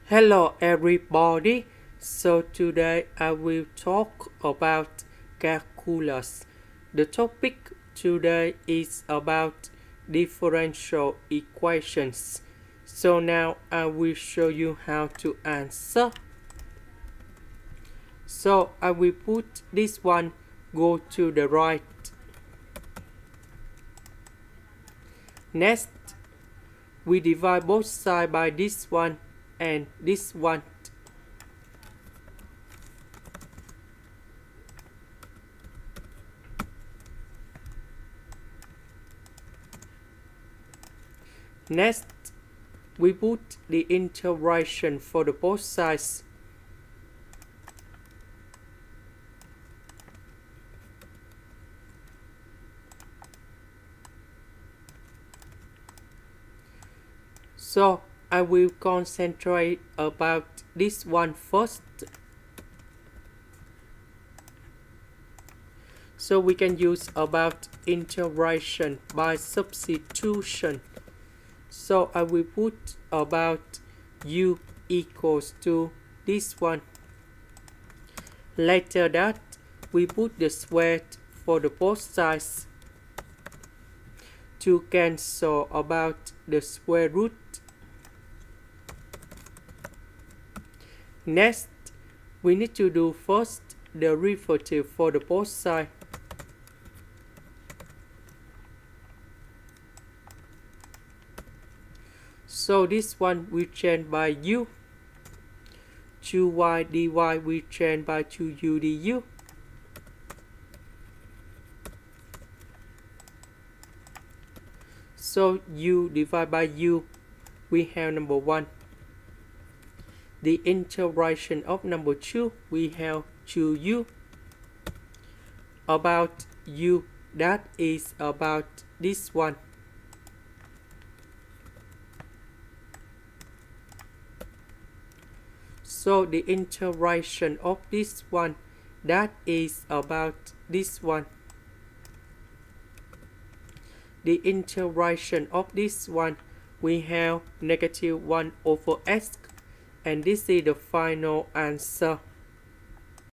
Hello everybody. So today I will talk about calculus. The topic today is about differential equations. So now I will show you how to answer. So I will put this one go to the right. Next, we divide both sides by this one and this one. Next, we put the integration for the both sides. So I will concentrate about this one first. So we can use about integration by substitution. So I will put about u equals to this one. Later that, we put the square for the both sides to cancel about the square root. Next, we need to do first the derivative for the both sides. So this one we change by u. 2y dy we change by 2u du. So u divided by u, we have number 1. The integration of number 2, we have 2u. About u, that is about this one. So the integration of this one, that is about this one. The integration of this one, we have negative 1 over x, and this is the final answer.